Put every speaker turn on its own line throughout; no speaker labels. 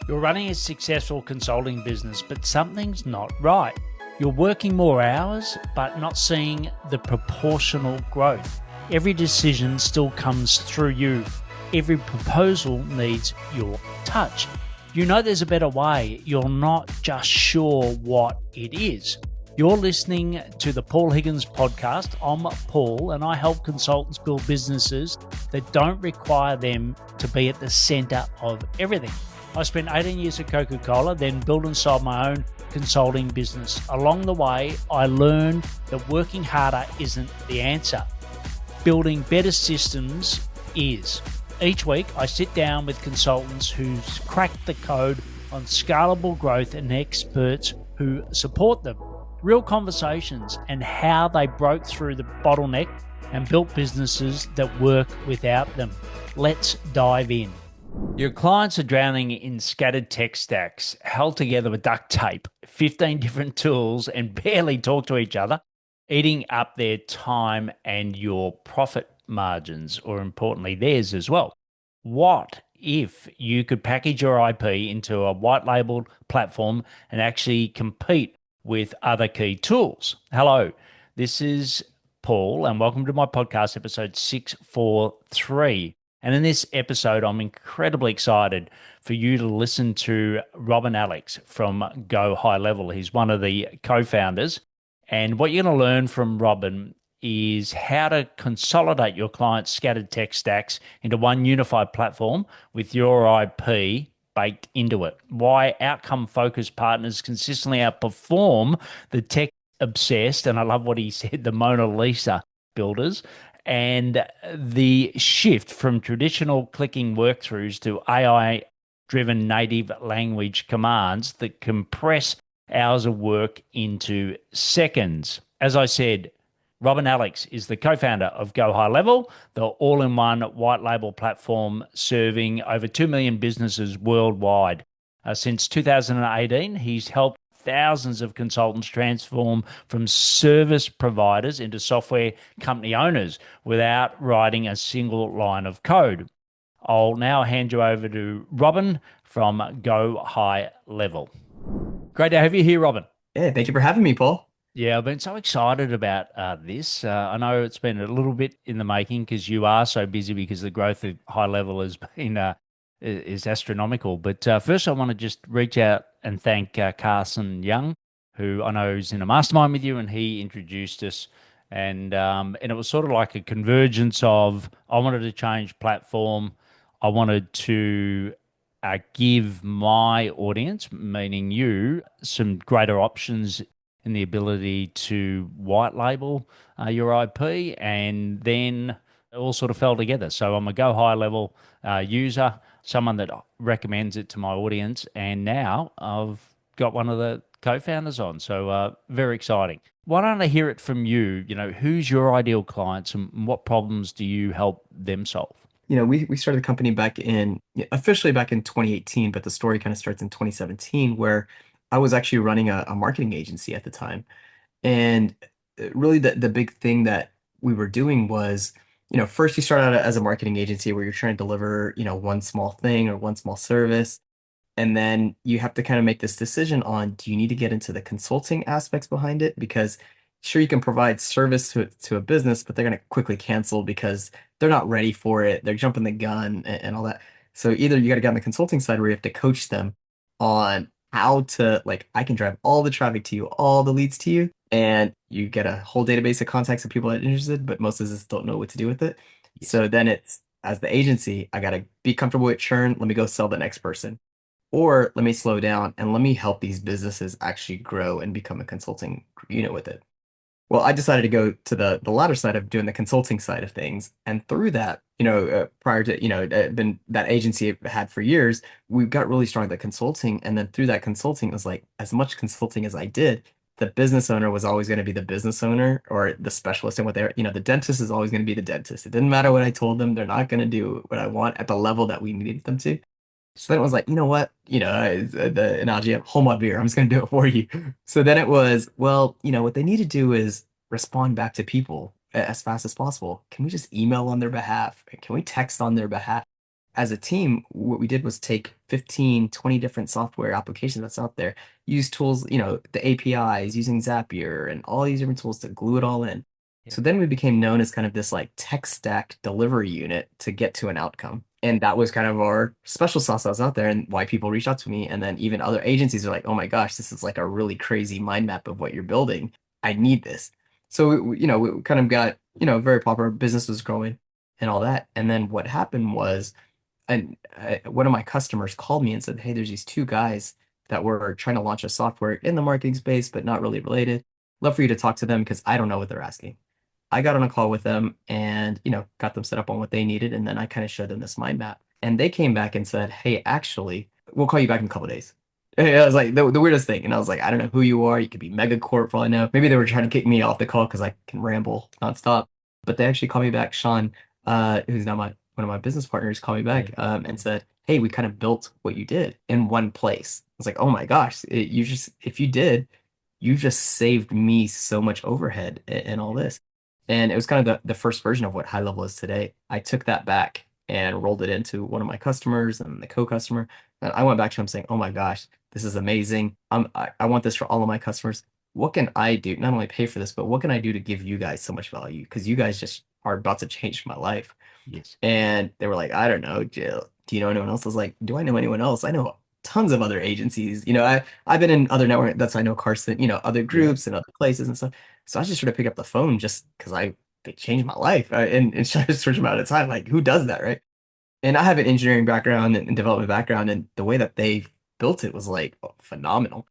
You're running a successful consulting business, but something's not right. You're working more hours, but not seeing the proportional growth. Every decision still comes through you. Every proposal needs your touch. You know there's a better way. You're not just sure what it is. You're listening to the Paul Higgins podcast. I'm Paul, and I help consultants build businesses that don't require them to be at the center of everything. I spent 18 years at Coca-Cola, then built and sold my own consulting business. Along the way, I learned that working harder isn't the answer. Building better systems is. Each week, I sit down with consultants who's cracked the code on scalable growth and experts who support them. Real conversations and how they broke through the bottleneck and built businesses that work without them. Let's dive in. Your clients are drowning in scattered tech stacks, held together with duct tape, 15 different tools, and barely talk to each other, eating up their time and your profit margins, or importantly, theirs as well. What if you could package your IP into a white labeled platform and actually compete with other key tools? Hello, this is Paul, and welcome to my podcast, episode 643. And in this episode, I'm incredibly excited for you to listen to Robin Alex from Go High Level. He's one of the co-founders. And what you're going to learn from Robin is how to consolidate your clients' scattered tech stacks into one unified platform with your IP baked into it. Why outcome-focused partners consistently outperform the tech-obsessed, and I love what he said, the Mona Lisa builders, and the shift from traditional clicking workthroughs to AI-driven native language commands that compress hours of work into seconds. As I said, Robin Alex is the co-founder of Go High Level, the all-in-one white label platform serving over 2 million businesses worldwide. Since 2018, he's helped thousands of consultants transform from service providers into software company owners without writing a single line of code. I'll now hand you over to Robin from Go High Level. Great to have you here, Robin.
Yeah, thank you for having me, Paul.
Yeah, I've been so excited about this. I know it's been a little bit in the making because you are so busy because the growth of High Level has been is astronomical. But first, I want to just reach out and thank Carson Young, who I know is in a mastermind with you, and he introduced us. And it was sort of like a convergence of I wanted to change platform. I wanted to give my audience, meaning you, some greater options in the ability to white label your IP, and then it all sort of fell together. So I'm a Go High Level user, someone that recommends it to my audience, and now I've got one of the co-founders on. So very exciting. Why don't I hear it from you? You know, who's your ideal clients and what problems do you help them solve?
You know, we started the company officially back in 2018, but the story kind of starts in 2017, where I was actually running a marketing agency at the time. And really the big thing that we were doing was, first you start out as a marketing agency where you're trying to deliver, one small thing or one small service. And then you have to kind of make this decision on, do you need to get into the consulting aspects behind it? Because sure, you can provide service to a business, but they're going to quickly cancel because they're not ready for it. They're jumping the gun and all that. So either you got to get on the consulting side where you have to coach them on how to, like, I can drive all the traffic to you, all the leads to you, and you get a whole database of contacts of people that are interested, but most of us don't know what to do with it.
Yes.
So then it's, as the agency, I got to be comfortable with churn. Let me go sell the next person. Or let me slow down and let me help these businesses actually grow and become a consulting unit with it. Well, I decided to go to the latter side of doing the consulting side of things. And through that, prior to, been that agency I had for years, we got really strong at the consulting. And then through that consulting, it was like, as much consulting as I did, the business owner was always going to be the business owner or the specialist in what they're, the dentist is always going to be the dentist. It didn't matter what I told them. They're not going to do what I want at the level that we needed them to. So then it was like, you know what? The analogy of hold my beer. I'm just going to do it for you. So then it was, well, what they need to do is respond back to people as fast as possible. Can we just email on their behalf? Can we text on their behalf? as a team, what we did was take 15, 20 different software applications that's out there, use tools, the APIs, using Zapier and all these different tools to glue it all in.
Yeah.
So then we became known as kind of this like tech stack delivery unit to get to an outcome. And that was kind of our special sauce that was out there and why people reached out to me. And then even other agencies are like, oh my gosh, this is like a really crazy mind map of what you're building. I need this. So, we kind of got, very popular. Business was growing and all that. And then what happened was, one of my customers called me and said, "Hey, there's these two guys that were trying to launch a software in the marketing space, but not really related. Love for you to talk to them because I don't know what they're asking." I got on a call with them and, got them set up on what they needed. And then I kind of showed them this mind map. And they came back and said, "Hey, actually, we'll call you back in a couple of days." And I was like, the weirdest thing. And I was like, I don't know who you are. You could be Megacorp for all I know. Maybe they were trying to kick me off the call because I can ramble nonstop. But they actually called me back. Sean, who's now one of my business partners, called me
Yeah.
back and said, "Hey, we kind of built what you did in one place." I was like, "Oh my gosh, if you did, you just saved me so much overhead and all
Yeah.
this." And it was kind of the first version of what high level is today. I took that back and rolled it into one of my customers and the co-customer. And I went back to him saying, "Oh my gosh, this is amazing. I want this for all of my customers. What can I do? Not only pay for this, but what can I do to give you guys so much value? Because you guys just are about to change my life."
Yes.
And they were like, "I don't know, Jill. Do you know anyone else?" I was like, "Do I know anyone else? I know tons of other agencies. I've been in other network. That's I know Carson. Other
Yeah.
groups and other places and stuff." So I just sort of pick up the phone just because they changed my life in such a short amount of time. Like, who does that, right? And I have an engineering background and development background, and the way that they built it was like phenomenal.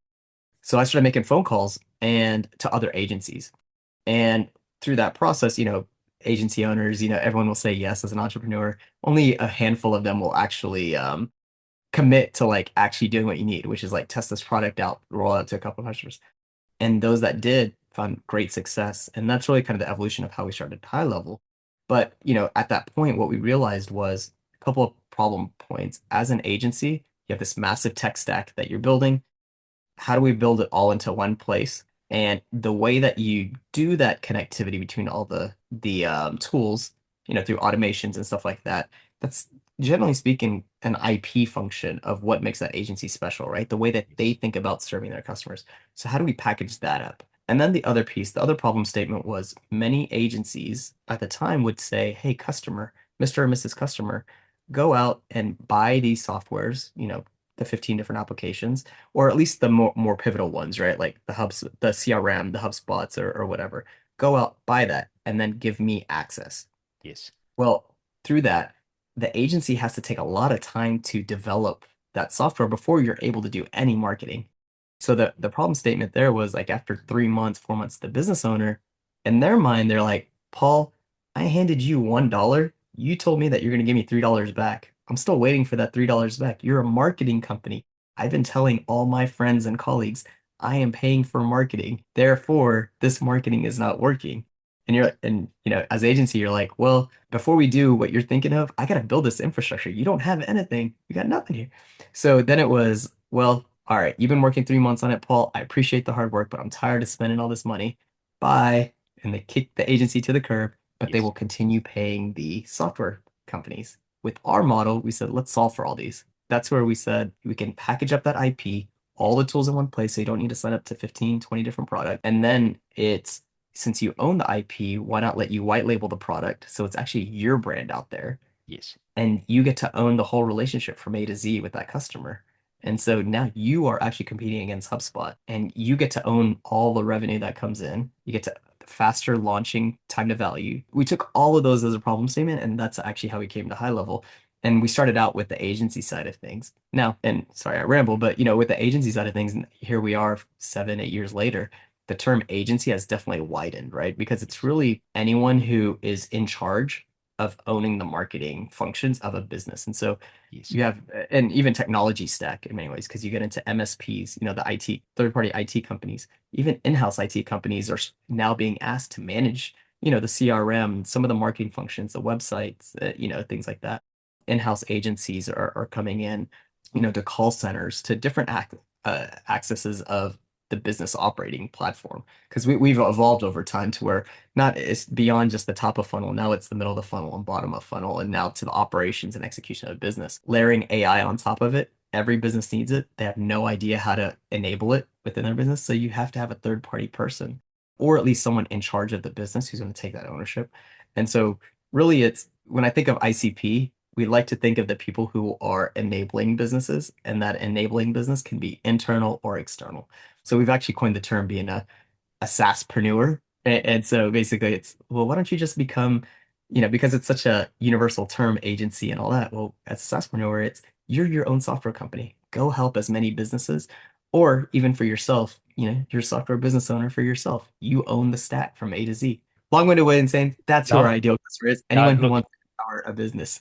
So I started making phone calls and to other agencies. And through that process, agency owners, everyone will say yes as an entrepreneur. Only a handful of them will actually commit to like actually doing what you need, which is like test this product out, roll out to a couple of customers. And those that did found great success. And that's really kind of the evolution of how we started high level. But, at that point, what we realized was a couple of problem points. As an agency, you have this massive tech stack that you're building. How do we build it all into one place? And the way that you do that connectivity between all the tools, through automations and stuff like that, that's generally speaking an IP function of what makes that agency special, right? The way that
Yes.
they think about serving their customers. So how do we package that up? And then the other piece, the other problem statement was many agencies at the time would say, "Hey, customer, Mr. or Mrs. Customer, go out and buy these softwares, the 15 different applications, or at least the more pivotal ones, right? Like the hubs, the CRM, the HubSpots, or whatever. Go out, buy that, and then give me access."
Yes.
Well, through that, the agency has to take a lot of time to develop that software before you're able to do any marketing. So the problem statement there was like after 3 months, 4 months, the business owner, in their mind, they're like, "Paul, I handed you $1. You told me that you're going to give me $3 back. I'm still waiting for that $3 back. You're a marketing company. I've been telling all my friends and colleagues I am paying for marketing. Therefore, this marketing is not working." And as agency, you're like, "Well, before we do what you're thinking of, I got to build this infrastructure. You don't have anything. You got nothing here." So then it was, "Well, all right, you've been working 3 months on it, Paul. I appreciate the hard work, but I'm tired of spending all this money. Bye." And they kick the agency to the curb, but they
Yes.
will continue paying the software companies. With our model, we said, let's solve for all these. That's where we said we can package up that IP, all
Yes.
the tools in one place, so you don't need to sign up to 15, 20 different products. And then since you own the IP, why not let you white label the product so it's actually your brand out there?
Yes.
And you get to own the whole relationship from A to Z with that customer. And so now you are actually competing against HubSpot and you get to own all the revenue that comes in. You get to faster launching time to value. We took all of those as a problem statement, and that's actually how we came to high level. And we started out with the agency side of things. Now, and sorry, I ramble, but with the agency side of things, and here we are 7, 8 years later, the term agency has definitely widened, right? Because it's
Yes.
really anyone who is in charge of owning the marketing functions of a business. And so
Yes.
you have, and even technology stack in many ways, because you get into MSPs, the IT, third-party IT companies, even in-house IT companies are now being asked to manage, the CRM, some of the marketing functions, the websites, things like that. In-house agencies are coming in, to call centers, to different accesses of the business operating platform. Because we've evolved over time to where not it's beyond just the top of funnel. Now it's the middle of the funnel and bottom of funnel, and now to the operations and execution of business. Layering AI on top of it, every business needs it. They have no idea how to enable it within their business. So you have to have a third party person or at least someone in charge of the business who's going to take that ownership. And so really it's when I think of ICP, we like to think of the people who are enabling businesses, and that enabling business can be internal or external. So we've actually coined the term being a SaaSpreneur. And so basically it's, well, why don't you just become, because it's such a universal term, agency and all that. Well, as a SaaSpreneur, it's you're your own software company. Go help as many businesses, or even for yourself, you're a software business owner for yourself. You own the stack from A to Z. Long-winded way in saying that's who our
No,
ideal customer is.
no,
Anyone who
look,
wants to power a business.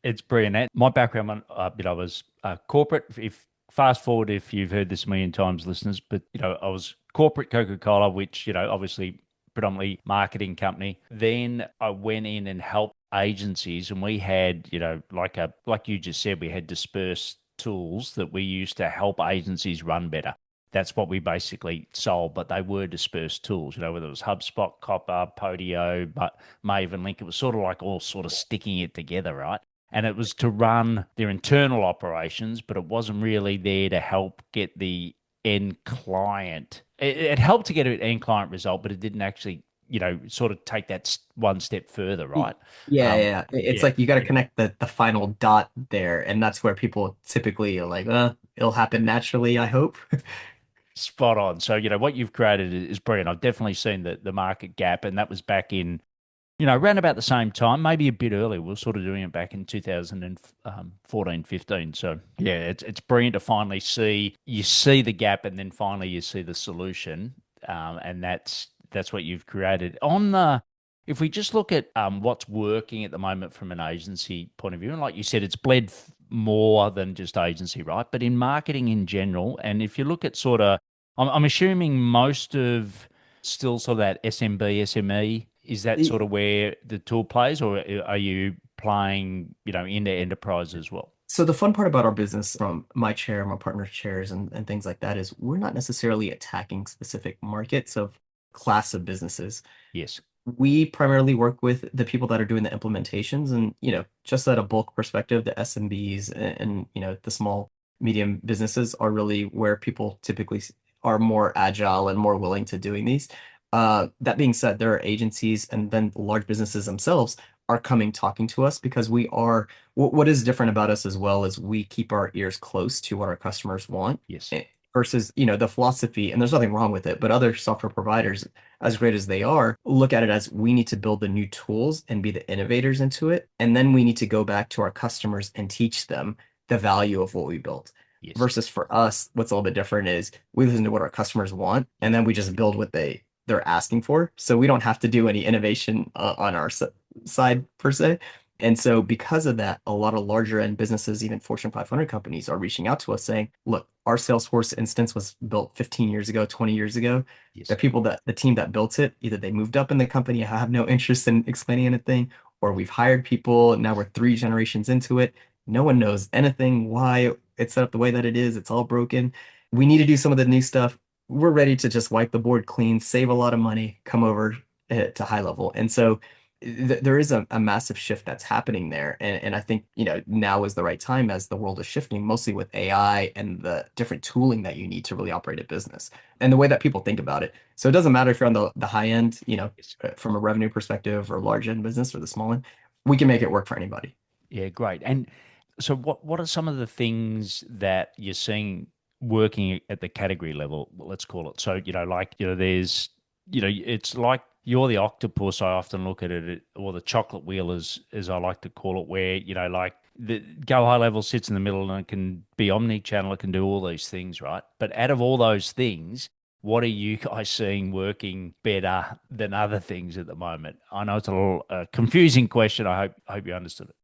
it's brilliant. My background, was corporate. If fast forward, if you've heard this a million times, listeners, but I was corporate Coca-Cola, which obviously predominantly marketing company. Then I went in and helped agencies, and we had like you just said, we had dispersed tools that we used to help agencies run better. That's what we basically sold, but they were dispersed tools, whether it was HubSpot, Copper, Podio, but Maven Link. It was sort of like all sort of sticking it together, right? And it was to run their internal operations, but it wasn't really there to help get the end client. It helped to get an end client result, but it didn't actually, sort of take that one step further, right?
Yeah,
Um,
yeah. It's
yeah,
like you got to connect the final dot there, and that's where people typically are like, it'll happen naturally, I hope.
spot on. So, what you've created is brilliant. I've definitely seen the market gap, and that was back in around about the same time, maybe a bit earlier. We were sort of doing it back in 2014, 15. So yeah, it's brilliant to finally see the gap, and then finally you see the solution, and that's what you've created. If we just look at what's working at the moment from an agency point of view, and like you said, it's bled more than just agency, right? But in marketing in general, and if you look at sort of, I'm assuming most of still sort of that SMB, SME, is that sort
Y-
of where the tool plays, or are you playing, into enterprise as well?
So the fun part about our business from my chair, my partner's chairs, and things like that is we're not necessarily attacking specific markets of class of businesses.
Yes.
We primarily work with the people that are doing the implementations and, just at a bulk perspective, the SMBs and, the small, medium businesses are really where people typically are more agile and more willing to doing these. That being said, there are agencies and then large businesses themselves are coming talking to us because we are what is different about us as well is we keep our ears close to what our customers want
Yes.
versus, the philosophy, and there's nothing wrong with it, but other software providers as great as they are, look at it as we need to build the new tools and be the innovators into it. And then we need to go back to our customers and teach them the value of what we built.
Yes.
Versus for us, what's a little bit different is we listen to what our customers want and then we just build what they're asking for. So we don't have to do any innovation on our side per se. And so because of that, a lot of larger end businesses, even Fortune 500 companies are reaching out to us saying, look, our Salesforce instance was built 15 years ago, 20 years ago.
Yes.
The team that built it, either they moved up in the company, have no interest in explaining anything, or we've hired people. And now we're 3 generations into it. No one knows anything, why it's set up the way that it is. It's all broken. We need to do some of the new stuff. We're ready to just wipe the board clean, save a lot of money, come over to high level. And so there is a massive shift that's happening there. And I think, now is the right time as the world is shifting, mostly with AI and the different tooling that you need to really operate a business and the way that people think about it. So it doesn't matter if you're on the high end,
Yes.
from a revenue perspective or large end business or the small end, we can make it work for anybody.
Yeah, great. And so what are some of the things that you're seeing working at the category level, let's call it? So, there's, it's like you're the octopus, I often look at it, or the chocolate wheel as I like to call it, where, like the Go High Level sits in the middle and it can be omni-channel, it can do all these things, right? But out of all those things, what are you guys seeing working better than other things at the moment? I know it's a little confusing question. I hope you understood it.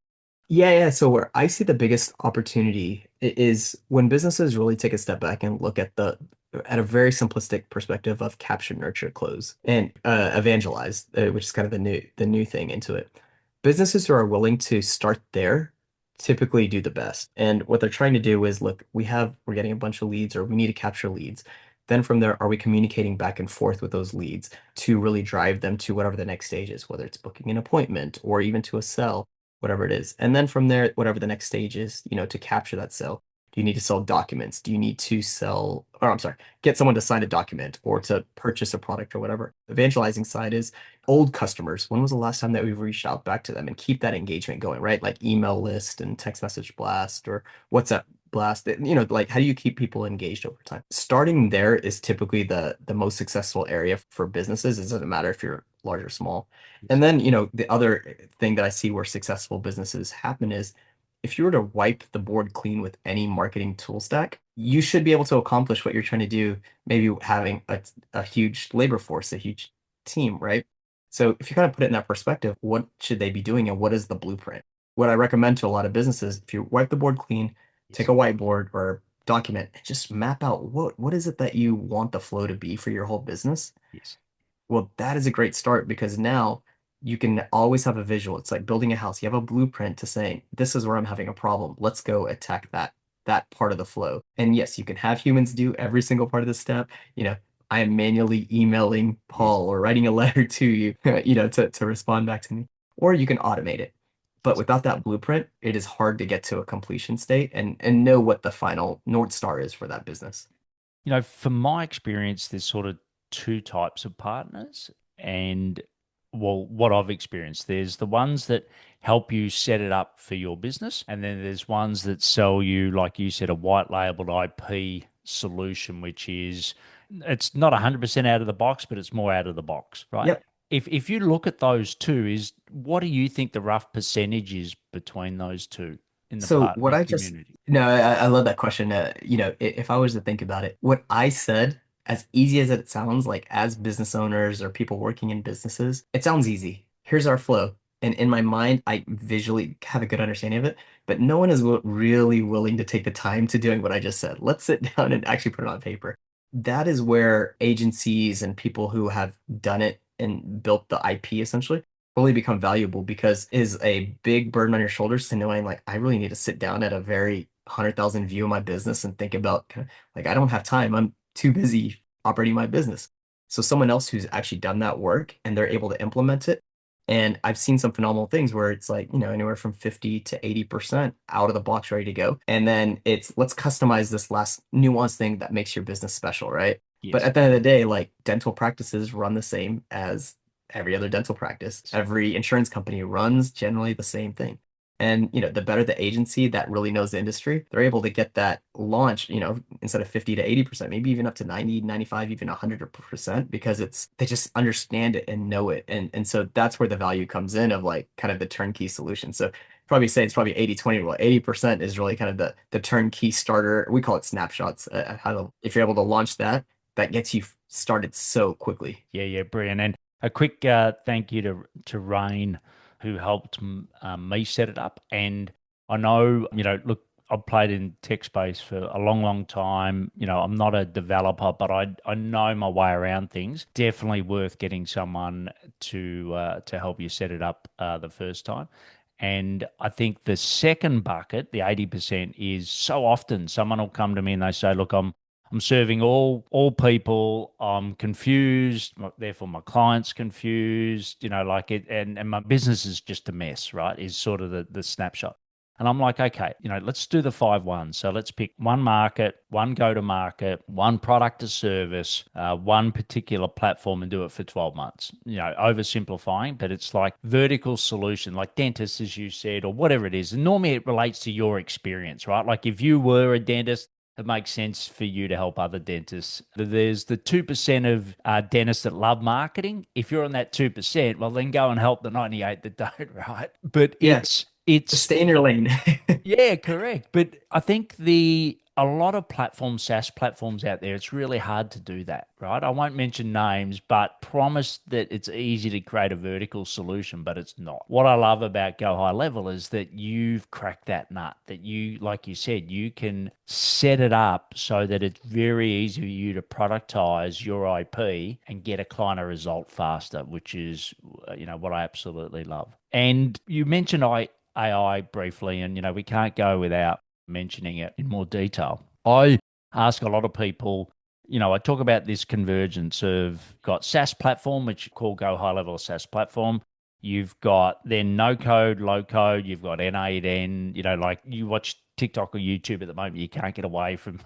Yeah, yeah. So where I see the biggest opportunity is when businesses really take a step back and look at a very simplistic perspective of capture, nurture, close, and evangelize, which is kind of the new thing into it. Businesses who are willing to start there typically do the best. And what they're trying to do is, look, we're getting a bunch of leads, or we need to capture leads. Then from there, are we communicating back and forth with those leads to really drive them to whatever the next stage is, whether it's booking an appointment or even to a sell, whatever it is. And then from there, whatever the next stage is, to capture that sale. Do you need to sell documents? Do you need to sell, or I'm sorry, get someone to sign a document or to purchase a product or whatever? Evangelizing side is old customers. When was the last time that we've reached out back to them and keep that engagement going, right? Like email list and text message blast or WhatsApp blast. Like how do you keep people engaged over time? Starting there is typically the most successful area for businesses. It doesn't matter if you're large or small. And
Yes.
then, the other thing that I see where successful businesses happen is if you were to wipe the board clean with any marketing tool stack, you should be able to accomplish what you're trying to do, maybe having a huge labor force, a huge team, right? So if you kind of put it in that perspective, what should they be doing and what is the blueprint? What I recommend to a lot of businesses, if you wipe the board clean, take
Yes.
a whiteboard or document and just map out what is it that you want the flow to be for your whole business.
Yes.
Well, that is a great start because now you can always have a visual. It's like building a house. You have a blueprint to saying, this is where I'm having a problem. Let's go attack that part of the flow. And yes, you can have humans do every single part of the step. I am manually emailing
Yes.
Paul or writing a letter to you, to respond back to me. Or you can automate it. But
Yes.
without that blueprint, it is hard to get to a completion state and know what the final North Star is for that business.
From my experience, there's sort of two types of partners. And well, what I've experienced, there's the ones that help you set it up for your business. And then there's ones that sell you, like you said, a white labeled IP solution, which is it's not 100% out of the box, but it's more out of the box, right?
Yep.
If you look at those two, is what do you think the rough percentage is between those two in the
So what
partner
I just
community?
no, I love that question. If I was to think about it, what I said, as easy as it sounds, like as business owners or people working in businesses, it sounds easy. Here's our flow. And in my mind, I visually have a good understanding of it, but no one is really willing to take the time to doing what I just said. Let's sit down and actually put it on paper. That is where agencies and people who have done it and built the IP essentially fully become valuable because it is a big burden on your shoulders to knowing like I really need to sit down at a very 100,000 view of my business and think about like I don't have time. I'm too busy operating my business. So someone else who's actually done that work and they're able to implement it. And I've seen some phenomenal things where it's like, anywhere from 50 to 80% out of the box ready to go. And then it's let's customize this last nuance thing that makes your business special, right? But
Yes.
at the end of the day, like dental practices run the same as every other dental practice. Every insurance company runs generally the same thing. And, the better the agency that really knows the industry, they're able to get that launch, instead of 50 to 80%, maybe even up to 90, 95, even 100% because they just understand it and know it. And so that's where the value comes in of like kind of the turnkey solution. So probably say it's probably 80-20 rule. 80% is really kind of the turnkey starter. We call it snapshots. If you're able to launch that, that gets you started so quickly.
Yeah, yeah, brilliant. And a quick thank you to Rain, who helped me set it up. And I know, look, I've played in tech space for a long, long time. I'm not a developer, but I know my way around things. Definitely worth getting someone to help you set it up the first time. And I think the second bucket, the 80%, is so often someone will come to me and they say, "Look, I'm serving all people. I'm confused. Therefore, my client's confused. Like it, and my business is just a mess. Right? Is sort of the snapshot. And I'm like, okay, let's do the 5-1. So let's pick one market, one go to market, one product to service, one particular platform, and do it for 12 months. Oversimplifying, but it's like vertical solution, like dentists, as you said, or whatever it is. And normally it relates to your experience, right? Like if you were a dentist, it makes sense for you to help other dentists. There's the 2% of dentists that love marketing. If you're on that 2%, well, then go and help the 98 that don't, right? But
Yeah, just
it's
stay in your lane.
yeah, correct. But I think a lot of platforms, SaaS platforms out there, it's really hard to do that, right? I won't mention names, but promise that it's easy to create a vertical solution, but it's not. What I love about Go High Level is that you've cracked that nut, that you, like you said, you can set it up so that it's very easy for you to productize your IP and get a client a result faster, which is, what I absolutely love. And you mentioned AI briefly, and we can't go without mentioning it in more detail. I ask a lot of people, I talk about this convergence of got SaaS platform, which you call Go High Level SaaS platform. You've got then no code, low code. You've got N8N. Like you watch TikTok or YouTube at the moment, you can't get away from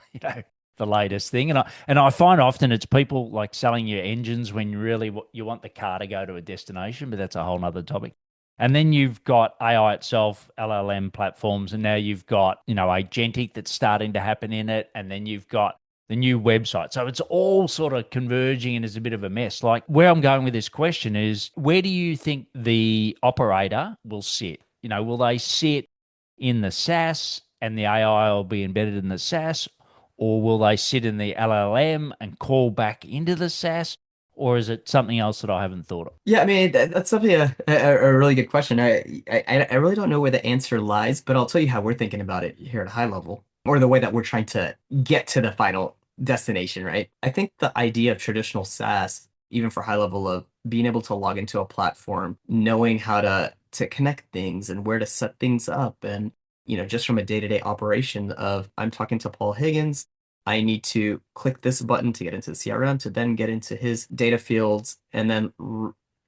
the latest thing. And I find often it's people like selling you engines when you want the car to go to a destination, but that's a whole nother topic. And then you've got AI itself, LLM platforms, and now you've got, agentic that's starting to happen in it. And then you've got the new website. So it's all sort of converging and is a bit of a mess. Like where I'm going with this question is where do you think the operator will sit? Will they sit in the SaaS and the AI will be embedded in the SaaS, or will they sit in the LLM and call back into the SaaS? Or is it something else that I haven't thought of?
Yeah, I mean that's definitely a really good question. I really don't know where the answer lies, but I'll tell you how we're thinking about it here at a high level, or the way that we're trying to get to the final destination, right? I think the idea of traditional SaaS, even for high level of being able to log into a platform, knowing how to connect things and where to set things up, and just from a day-to-day operation of I'm talking to Paul Higgins. I need to click this button to get into the CRM, to then get into his data fields, and then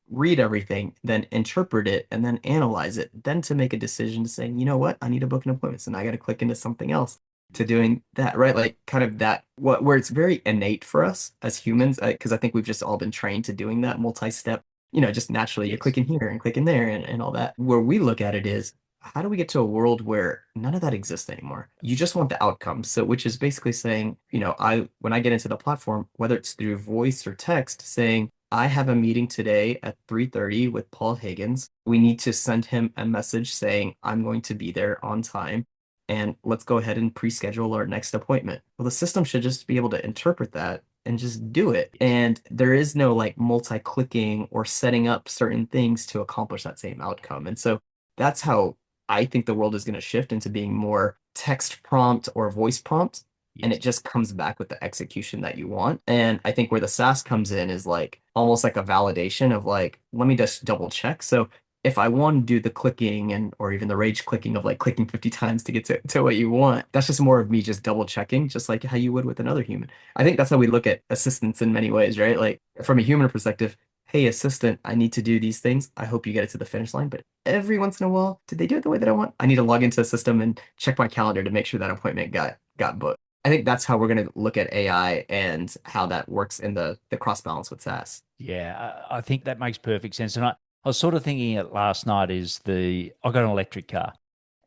read everything, then interpret it, and then analyze it, then to make a decision saying, you know what, I need to book an appointment. So now I got to click into something else to doing that, right? Like kind of that, where it's very innate for us as humans, because I think we've just all been trained to doing that multi-step, just naturally you're
Yes.
clicking here and clicking there and all that. Where we look at it is, how do we get to a world where none of that exists anymore? You just want the outcome. So, which is basically saying, when I get into the platform, whether it's through voice or text, saying, I have a meeting today at 3:30 with Paul Higgins. We need to send him a message saying, I'm going to be there on time. And let's go ahead and pre-schedule our next appointment. Well, the system should just be able to interpret that and just do it. And there is no like multi-clicking or setting up certain things to accomplish that same outcome. And so that's how I think the world is going to shift into being more text prompt or voice prompt. And
Yes.
it just comes back with the execution that you want. And I think where the SaaS comes in is like almost like a validation of like, let me just double check. So if I want to do the clicking and or even the rage clicking of like clicking 50 times to get to what you want, that's just more of me just double checking, just like how you would with another human. I think that's how we look at assistants in many ways, right? Like from a human perspective, hey, assistant, I need to do these things. I hope you get it to the finish line. But every once in a while, did they do it the way that I want? I need to log into a system and check my calendar to make sure that appointment got booked. I think that's how we're going to look at AI and how that works in the cross balance with SaaS.
Yeah, I think that makes perfect sense. And I was sort of thinking it last night I got an electric car.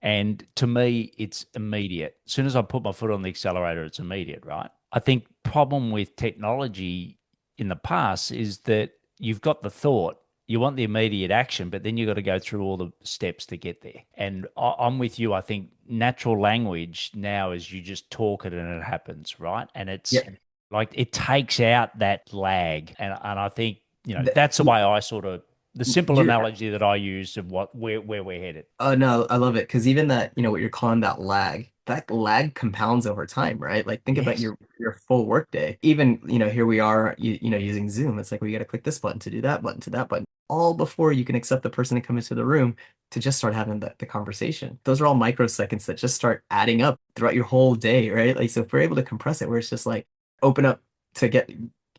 And to me, it's immediate. As soon as I put my foot on the accelerator, it's immediate, right? I think problem with technology in the past is that you've got the thought, you want the immediate action, but then you've got to go through all the steps to get there. And I'm with you. I think natural language now is you just talk it and it happens, right? And it's
Yeah.
like it takes out that lag. And I think,
Th-
that's the way I sort of the simple
You're
analogy that I use of where we're headed.
Oh no, I love it because even that, what you're calling that lag compounds over time, right? Like think about
Yes.
your full workday. Even, here we are, using Zoom. It's like we got to click this button to do that button to that button, all before you can accept the person to come into the room to just start having the conversation. Those are all microseconds that just start adding up throughout your whole day, right? Like so if we're able to compress it where it's just like open up to get,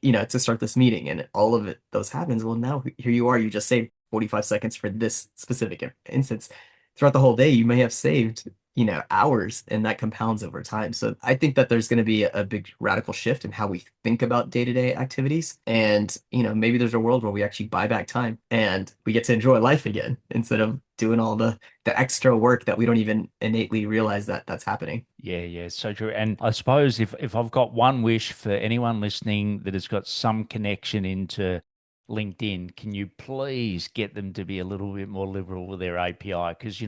to start this meeting and all of it, those happens. Well, now here you are, you just saved 45 seconds for this specific instance throughout the whole day, you may have saved, hours, and that compounds over time. So I think that there's going to be a big radical shift in how we think about day-to-day activities. And, maybe there's a world where we actually buy back time and we get to enjoy life again instead of doing all the extra work that we don't even innately realize that that's happening.
Yeah, yeah, so true. And I suppose if I've got one wish for anyone listening that has got some connection into LinkedIn, can you please get them to be a little bit more liberal with their API? Because,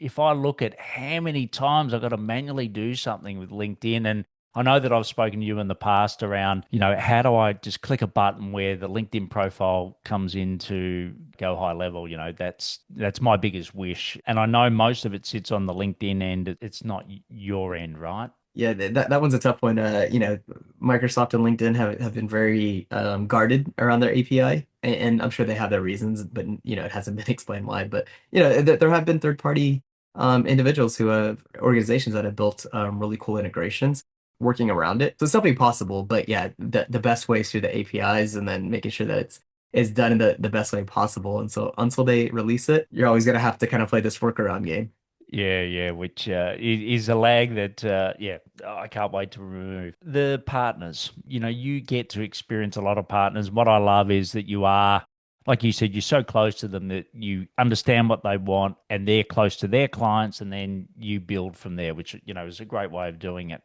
if I look at how many times I've got to manually do something with LinkedIn, and I know that I've spoken to you in the past around, how do I just click a button where the LinkedIn profile comes into Go High Level? That's my biggest wish. And I know most of it sits on the LinkedIn end. It's not your end, right?
Yeah, that one's a tough one. Microsoft and LinkedIn have been very guarded around their API, and I'm sure they have their reasons, but it hasn't been explained why. But there have been third party individuals who have organizations that have built really cool integrations. working around it. So it's definitely possible, but yeah, the best way is through the APIs and then making sure that it's done in the best way possible. And so until they release it, you're always gonna have to kind of play this workaround game.
Yeah, yeah, which is a lag that, yeah, I can't wait to remove. The partners, you get to experience a lot of partners. What I love is that you are, like you said, you're so close to them that you understand what they want and they're close to their clients, and then you build from there, which, is a great way of doing it.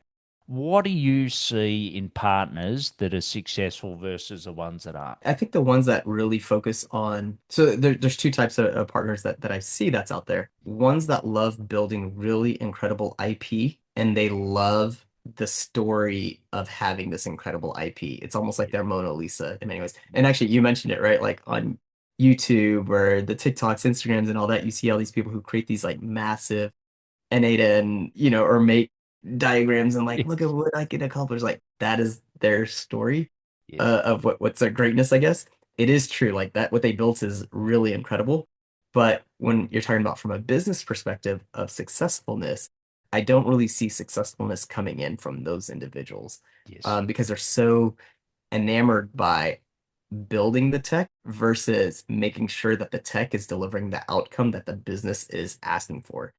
What do you see in partners that are successful versus the ones that aren't?
I think the ones that really focus on, so there's two types of partners that I see that's out there. Ones that love building really incredible IP and they love the story of having this incredible IP. It's almost like their Mona Lisa in many ways. And actually, you mentioned it, right? Like on YouTube or the TikToks, Instagrams, and all that, you see all these people who create these like massive and or make diagrams and like look at
Yes.
what I can accomplish. Like that is their story
Yes.
of what's their greatness, I guess. It is true, like that what they built is really incredible. But when you're talking about from a business perspective of successfulness, I don't really see successfulness coming in from those individuals
Yes.
because they're so enamored by building the tech versus making sure that the tech is delivering the outcome that the business is asking for.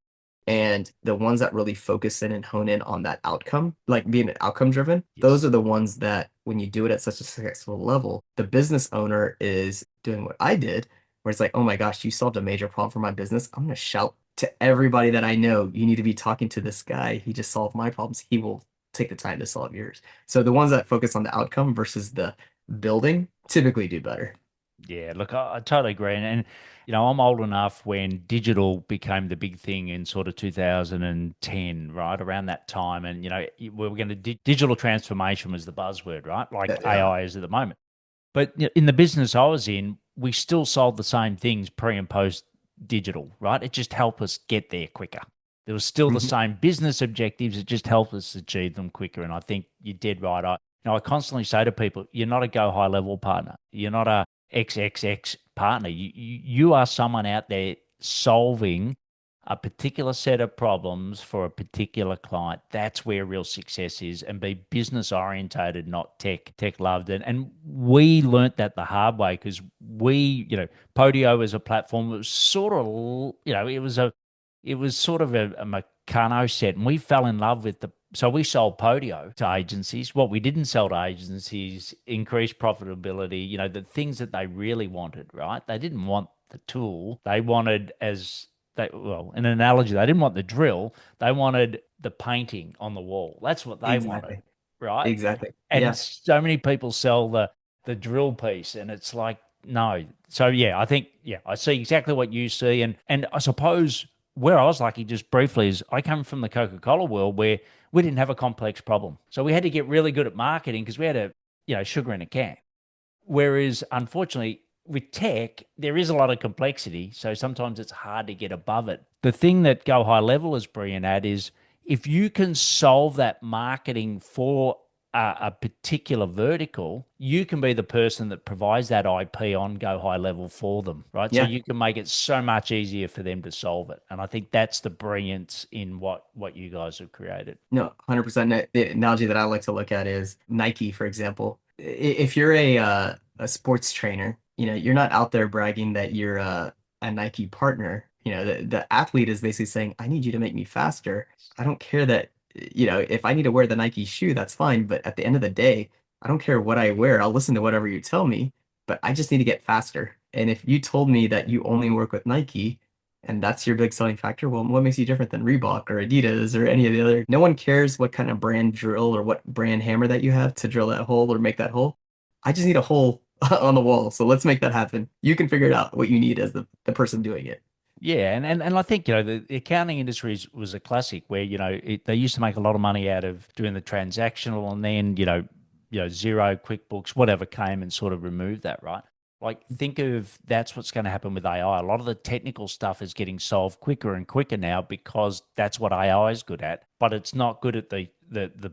And the ones that really focus in and hone in on that outcome, like being outcome driven, those
Yes.
are the ones that when you do it at such a successful level, the business owner is doing what I did, where it's like, oh my gosh, you solved a major problem for my business. I'm going to shout to everybody that I know, you need to be talking to this guy. He just solved my problems. He will take the time to solve yours. So the ones that focus on the outcome versus the building typically do better.
Yeah, look, I totally agree. And, I'm old enough when digital became the big thing in sort of 2010, right? Around that time. And, we were going to, digital transformation was the buzzword, right? Like
Yeah.
AI is at the moment. But in the business I was in, we still sold the same things pre and post digital, right? It just helped us get there quicker. There was still the
Mhm.
same business objectives. It just helped us achieve them quicker. And I think you did right. I constantly say to people, you're not a go high level partner. You're not a XXX partner. You are someone out there solving a particular set of problems for a particular client. That's where real success is, and be business orientated, not tech loved. And we learnt that the hard way because Podio as a platform was sort of, it was sort of a Meccano set, and we fell in love with the. So we sold Podio to agencies. What we didn't sell to agencies, increased profitability, the things that they really wanted, right? They didn't want the tool. They wanted well, in an analogy, they didn't want the drill. They wanted the painting on the wall. That's what they wanted,
Exactly.
right?
Exactly.
And
Yeah.
so many people sell the drill piece, and it's like, no. So yeah, I think, yeah, I see exactly what you see. And I suppose where I was lucky, just briefly, is I come from the Coca-Cola world where we didn't have a complex problem. So we had to get really good at marketing because we had sugar in a can. Whereas, unfortunately, with tech, there is a lot of complexity. So sometimes it's hard to get above it. The thing that Go High Level is brilliant at is if you can solve that marketing for a particular vertical, you can be the person that provides that IP on Go High Level for them, right? So
Yeah.
you can make it so much easier for them to solve it. And I think that's the brilliance in what you guys have created.
No, 100%. The analogy that I like to look at is Nike, for example. If you're a sports trainer, you're not out there bragging that you're a Nike partner. The athlete is basically saying, I need you to make me faster. I don't care that, if I need to wear the Nike shoe, that's fine. But at the end of the day, I don't care what I wear. I'll listen to whatever you tell me, but I just need to get faster. And if you told me that you only work with Nike, and that's your big selling factor, well, what makes you different than Reebok or Adidas or any of the other? No one cares what kind of brand drill or what brand hammer that you have to drill that hole or make that hole. I just need a hole on the wall. So let's make that happen. You can figure it out what you need as the person doing it.
Yeah, and I think the accounting industry was a classic where they used to make a lot of money out of doing the transactional, and then Zero, QuickBooks, whatever came and sort of removed that, right? Like think of that's what's going to happen with AI. A lot of the technical stuff is getting solved quicker and quicker now because that's what AI is good at, but it's not good at the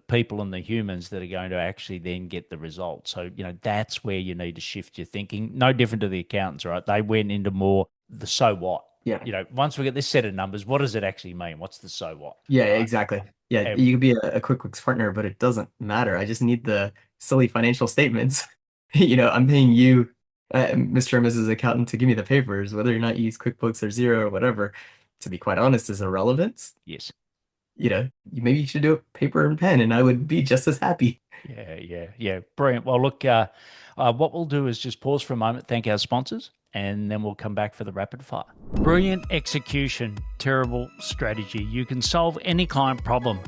people and the humans that are going to actually then get the results. So that's where you need to shift your thinking. No different to the accountants, right? They went into more the so what.
Yeah.
Once we get this set of numbers, what does it actually mean? What's the so what,
Yeah,
right?
exactly. Yeah,
And
you could be a QuickBooks partner, but it doesn't matter. I just need the silly financial statements. I'm paying you, Mr. and Mrs. Accountant, to give me the papers, whether or not you use QuickBooks or Zero or whatever. To be quite honest, is irrelevant.
yes.
Maybe you should do it paper and pen, and I would be just as happy.
Yeah. Brilliant. Well, look, what we'll do is just pause for a moment, thank our sponsors, and then we'll come back for the rapid fire. Brilliant execution, terrible strategy. You can solve any client problem,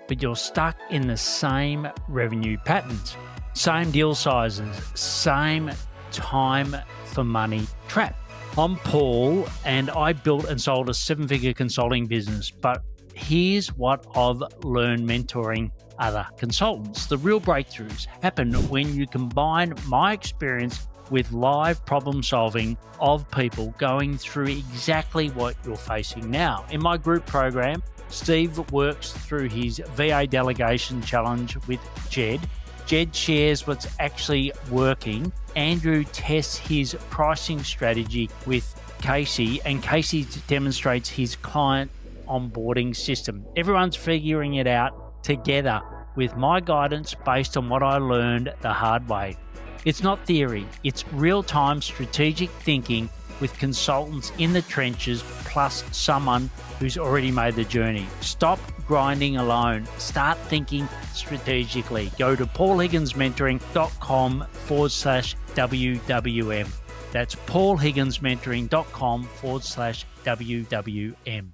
but you're stuck in the same revenue patterns, same deal sizes, same time for money trap. I'm Paul, and I built and sold a 7-figure consulting business, but here's what I've learned mentoring other consultants. The real breakthroughs happen when you combine my experience with live problem solving of people going through exactly what you're facing now. In my group program, Steve works through his VA delegation challenge with Jed. Jed shares what's actually working. Andrew tests his pricing strategy with Casey, and Casey demonstrates his client onboarding system. Everyone's figuring it out together with my guidance based on what I learned the hard way. It's not theory, it's real-time strategic thinking with consultants in the trenches plus someone who's already made the journey. Stop grinding alone. Start thinking strategically. Go to paulhigginsmentoring.com/WWM. That's paulhigginsmentoring.com/WWM.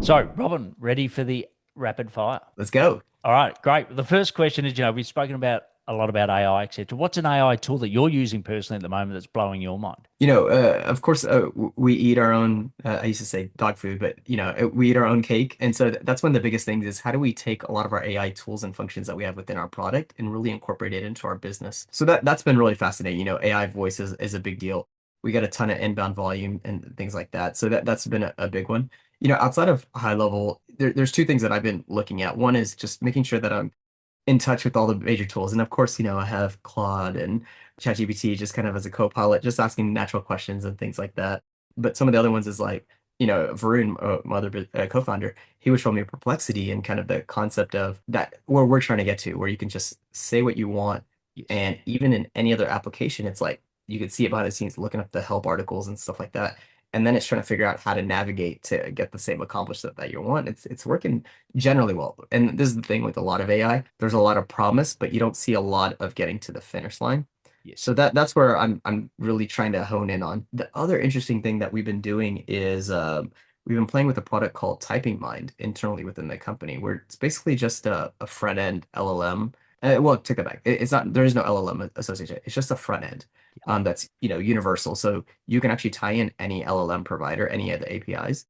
So, Robin, ready for the rapid fire?
Let's go.
All right, great. The first question is, we've spoken about a lot about AI, etc. What's an AI tool that you're using personally at the moment that's blowing your mind?
Of course, we eat our own, I used to say dog food, but we eat our own cake. And so that's one of the biggest things is how do we take a lot of our AI tools and functions that we have within our product and really incorporate it into our business? So that's been really fascinating. AI voice is a big deal. We got a ton of inbound volume and things like that. So that's been a big one. Outside of high level, there's two things that I've been looking at. One is just making sure that I'm in touch with all the major tools. And of course, I have Claude and ChatGPT just kind of as a co-pilot, just asking natural questions and things like that. But some of the other ones is like, Varun, my other co-founder, he was showing me Perplexity and kind of the concept of that where we're trying to get to, where you can just say what you want.
Yes.
And even in any other application, it's like you can see it behind the scenes, looking up the help articles and stuff like that. And then it's trying to figure out how to navigate to get the same accomplishment that you want. It's working generally well. And this is the thing with a lot of AI. There's a lot of promise, but you don't see a lot of getting to the finish line.
Yes.
So that's where I'm really trying to hone in on. The other interesting thing that we've been doing is we've been playing with a product called Typing Mind internally within the company, where it's basically just a front end LLM. Well, take that back. It's not. There is no LLM associated. It's just a front end that's universal. So you can actually tie in any LLM provider, any of the APIs,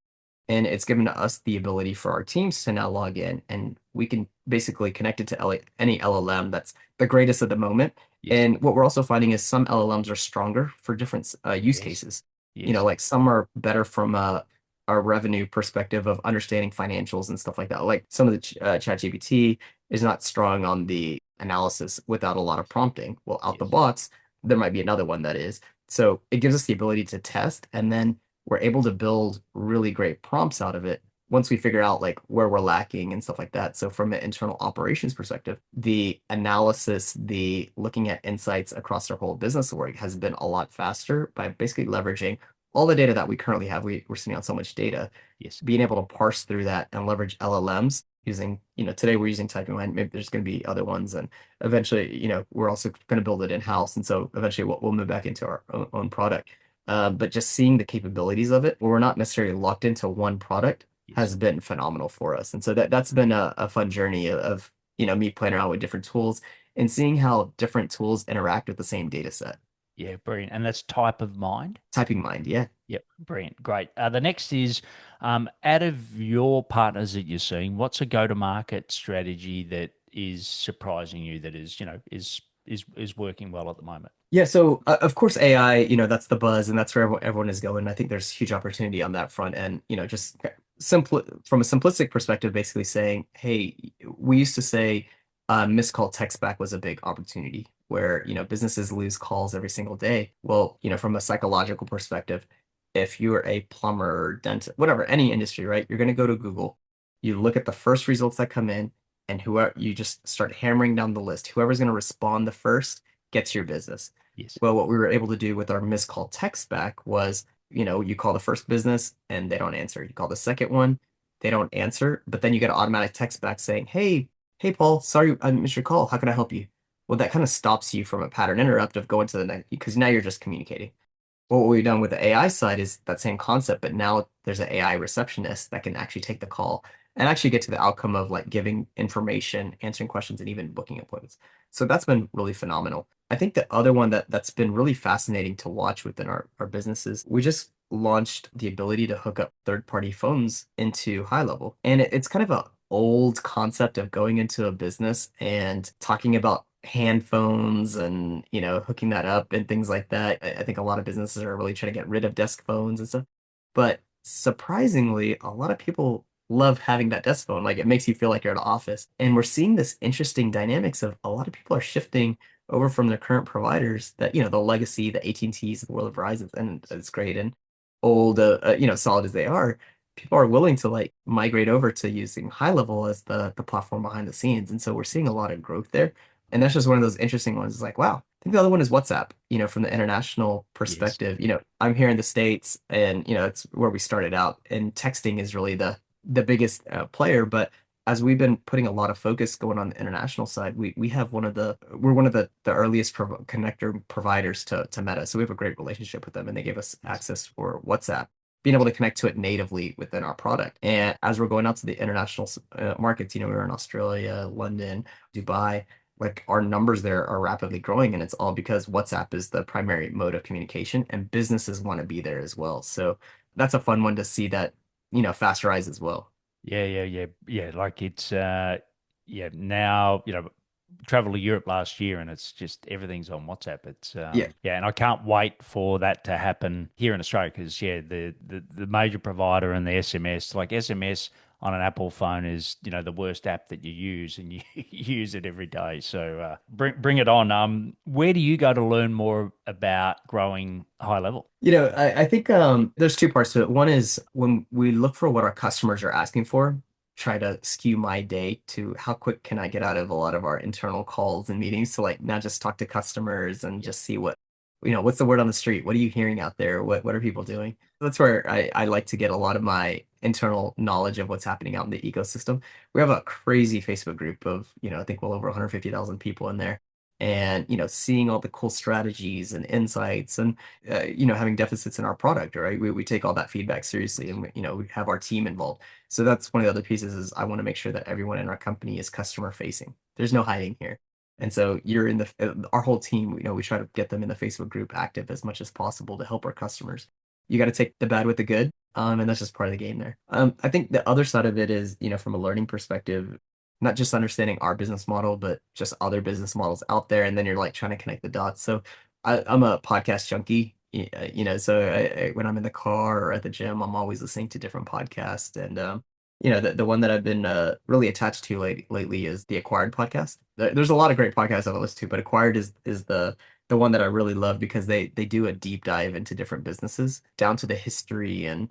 and it's given us the ability for our teams to now log in, and we can basically connect it to any LLM that's the greatest at the moment.
Yes.
And what we're also finding is some LLMs are stronger for different use
Yes.
cases.
Yes.
Like some are better from a revenue perspective of understanding financials and stuff like that. Like some of the ChatGPT is not strong on the analysis without a lot of prompting. Well, out the
Yes.
box, there might be another one that is. So it gives us the ability to test, and then we're able to build really great prompts out of it once we figure out like where we're lacking and stuff like that. So from an internal operations perspective, the analysis, the looking at insights across our whole business work has been a lot faster by basically leveraging all the data that we currently have. We're sitting on so much data.
Yes.
Being able to parse through that and leverage LLMs using, today we're using Typing Line. Maybe there's going to be other ones, and eventually, we're also going to build it in house. And so eventually we'll move back into our own product. But just seeing the capabilities of it, where we're not necessarily locked into one product,
Yes.
has been phenomenal for us. And so that's been a fun journey of me playing around with different tools and seeing how different tools interact with the same data set.
Yeah, brilliant. And that's type of mind.
Typing Mind, yeah.
Yep, brilliant, great. The next is, out of your partners that you're seeing, what's a go-to-market strategy that is surprising you that is working well at the moment?
Yeah, so of course AI, that's the buzz and that's where everyone is going. I think there's huge opportunity on that front. And, just simple from a simplistic perspective, basically saying, hey, we used to say missed call text back was a big opportunity where, businesses lose calls every single day. Well, from a psychological perspective, if you're a plumber, dentist, whatever, any industry, right? You're going to go to Google. You look at the first results that come in, and whoever you just start hammering down the list. Whoever's going to respond the first gets your business.
Yes.
Well, what we were able to do with our missed call text back was, you call the first business and they don't answer. You call the second one, they don't answer, but then you get an automatic text back saying, hey, Paul, sorry I missed your call. How can I help you? Well, that kind of stops you from a pattern interrupt of going to the next, because now you're just communicating. Well, what we've done with the AI side is that same concept, but now there's an AI receptionist that can actually take the call and actually get to the outcome of like giving information, answering questions, and even booking appointments. So that's been really phenomenal. I think the other one that's been really fascinating to watch within our businesses, we just launched the ability to hook up third-party phones into high level. And it's kind of a old concept of going into a business and talking about hand phones and hooking that up and things like that. I think a lot of businesses are really trying to get rid of desk phones and stuff. But surprisingly, a lot of people love having that desk phone. Like it makes you feel like you're at an office. And we're seeing this interesting dynamics of a lot of people are shifting over from their current providers that, the legacy, the AT&Ts, the world of Verizon, and it's great. And old, solid as they are, people are willing to like migrate over to using high level as the platform behind the scenes. And so we're seeing a lot of growth there. And that's just one of those interesting ones. It's like, wow. I think the other one is WhatsApp, from the international
Yes.
perspective. I'm here in the States and, it's where we started out. And texting is really the biggest player. But as we've been putting a lot of focus going on the international side, we have we're one of the earliest connector providers to Meta. So we have a great relationship with them and they gave us
Yes.
access for WhatsApp, being able to connect to it natively within our product. And as we're going out to the international markets, we were in Australia, London, Dubai, like our numbers there are rapidly growing, and it's all because WhatsApp is the primary mode of communication and businesses want to be there as well. So that's a fun one to see that, fast rise as well.
Yeah. Like it's yeah, now, traveled to Europe last year and it's just everything's on WhatsApp. It's
Yeah.
yeah, and I can't wait for that to happen here in Australia because yeah, the major provider and the SMS, like SMS on an Apple phone is, the worst app that you use and you use it every day. So bring it on. Where do you go to learn more about growing high level?
I think there's two parts to it. One is when we look for what our customers are asking for, try to skew my day to how quick can I get out of a lot of our internal calls and meetings to like not just talk to customers and just see what's the word on the street? What are you hearing out there? What are people doing? That's where I like to get a lot of my internal knowledge of what's happening out in the ecosystem. We have a crazy Facebook group of, I think well over 150,000 people in there. And, seeing all the cool strategies and insights and having deficits in our product, right? We take all that feedback seriously and we have our team involved. So that's one of the other pieces is I want to make sure that everyone in our company is customer facing. There's no hiding here. And so you're in our whole team, we try to get them in the Facebook group active as much as possible to help our customers. You got to take the bad with the good. And that's just part of the game there. I think the other side of it is, from a learning perspective, not just understanding our business model, but just other business models out there. And then you're like trying to connect the dots. So I'm a podcast junkie, so when I'm in the car or at the gym, I'm always listening to different podcasts. And, the one that I've been really attached to lately is the Acquired podcast. There's a lot of great podcasts I've listened to, but Acquired is the one that I really love because they do a deep dive into different businesses down to the history and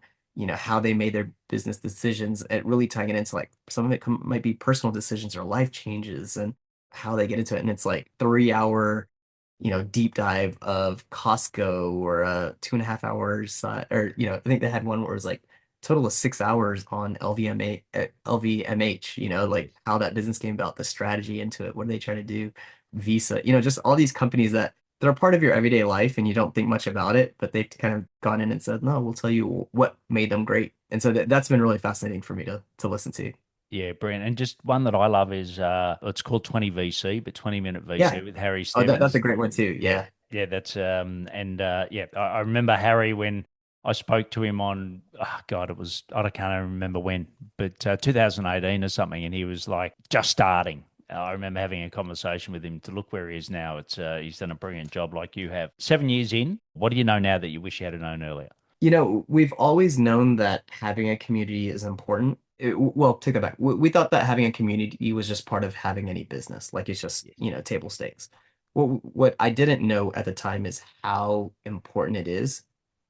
how they made their business decisions and really tying it into like some of it might be personal decisions or life changes and how they get into it. And it's like 3 hour, deep dive of Costco or 2.5 hours, or, I think they had one where it was like total of 6 hours on LVMH, like how that business came about, the strategy into it, what are they trying to do, Visa, just all these companies that they're a part of your everyday life and you don't think much about it, but they've kind of gone in and said, no, we'll tell you what made them great. And so that's been really fascinating for me to listen to.
Yeah, brilliant. And just one that I love is it's called 20 VC, but 20-minute VC
Yeah.
with Harry
Oh, that's a
Stevens.
great one too.
Yeah,
Yeah.
yeah, that's and yeah, I remember Harry when I spoke to him on God, it was I can't remember when, but 2018 or something, and he was like just starting. I remember having a conversation with him to look where he is now. It's he's done a brilliant job like you have. 7 years in, what do you know now that you wish you had known earlier?
We've always known that having a community is important. Well, take that back. We thought that having a community was just part of having any business, like it's just,
Yes.
table stakes. What I didn't know at the time is how important it is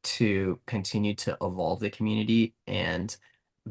to continue to evolve the community and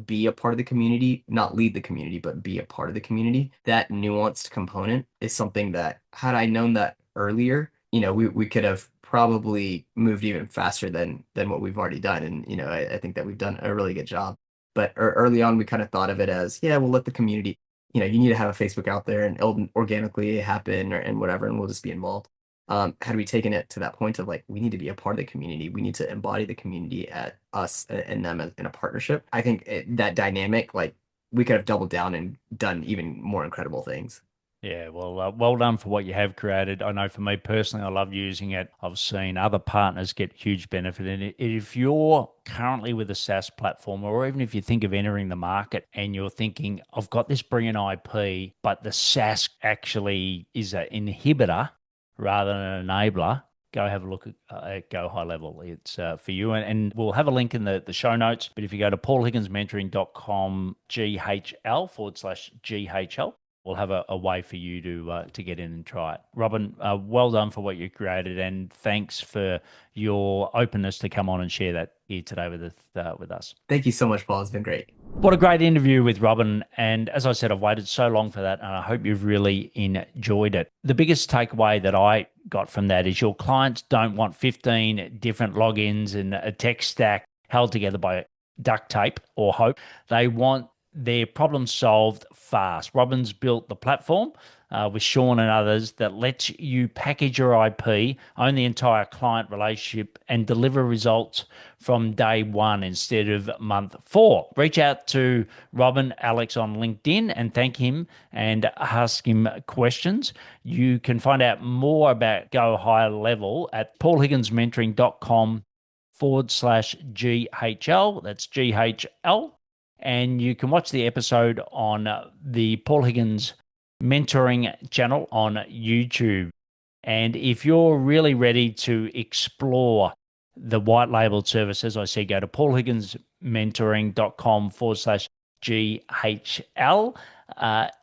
be a part of the community, not lead the community, but be a part of the community. That nuanced component is something that, had I known that earlier, we could have probably moved even faster than what we've already done. And, I think that we've done a really good job. But early on, we kind of thought of it as, yeah, we'll let the community, you need to have a Facebook out there and it'll organically happen and whatever, and we'll just be involved. Had we taken it to that point of like, we need to be a part of the community, we need to embody the community at us and them in a partnership, I think that dynamic, like, we could have doubled down and done even more incredible things.
Yeah, well, well done for what you have created. I know for me personally, I love using it. I've seen other partners get huge benefit in it. If you're currently with a SaaS platform, or even if you think of entering the market and you're thinking, I've got this brilliant IP, but the SaaS actually is an inhibitor rather than an enabler, go have a look at Go High Level. It's for you. And we'll have a link in the show notes. But if you go to paulhigginsmentoring.com GHL/GHL, we'll have a way for you to get in and try it. Robin, well done for what you created, and thanks for your openness to come on and share that here today with us.
Thank you so much, Paul. It's been great.
What a great interview with Robin. And as I said, I've waited so long for that, and I hope you've really enjoyed it. The biggest takeaway that I got from that is your clients don't want 15 different logins and a tech stack held together by duct tape or hope. They want their problem solved fast. Robin's built the platform with Sean and others that lets you package your IP, own the entire client relationship, and deliver results from day one instead of month 4. Reach out to Robin Alex on LinkedIn and thank him and ask him questions. You can find out more about Go High Level at paulhigginsmentoring.com/GHL. That's GHL. And you can watch the episode on the Paul Higgins Mentoring channel on YouTube. And if you're really ready to explore the white labeled service, as I said, go to paulhigginsmentoring.com/GHL.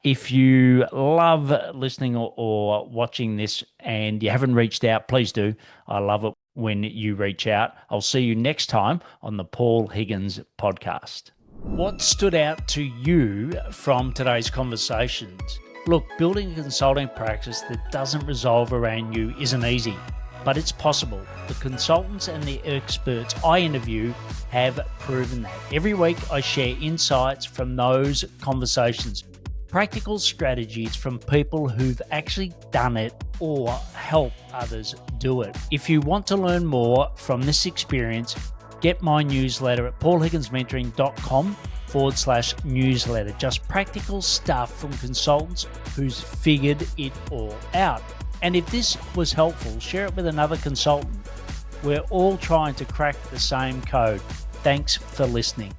If you love listening or watching this and you haven't reached out, please do. I love it when you reach out. I'll see you next time on the Paul Higgins podcast. What stood out to you from today's conversations? Look, building a consulting practice that doesn't resolve around you isn't easy, but it's possible. The consultants and the experts I interview have proven that. Every week I share insights from those conversations, practical strategies from people who've actually done it or help others do it. If you want to learn more from this experience, get my newsletter at paulhigginsmentoring.com/newsletter. Just practical stuff from consultants who's figured it all out. And if this was helpful, share it with another consultant. We're all trying to crack the same code. Thanks for listening.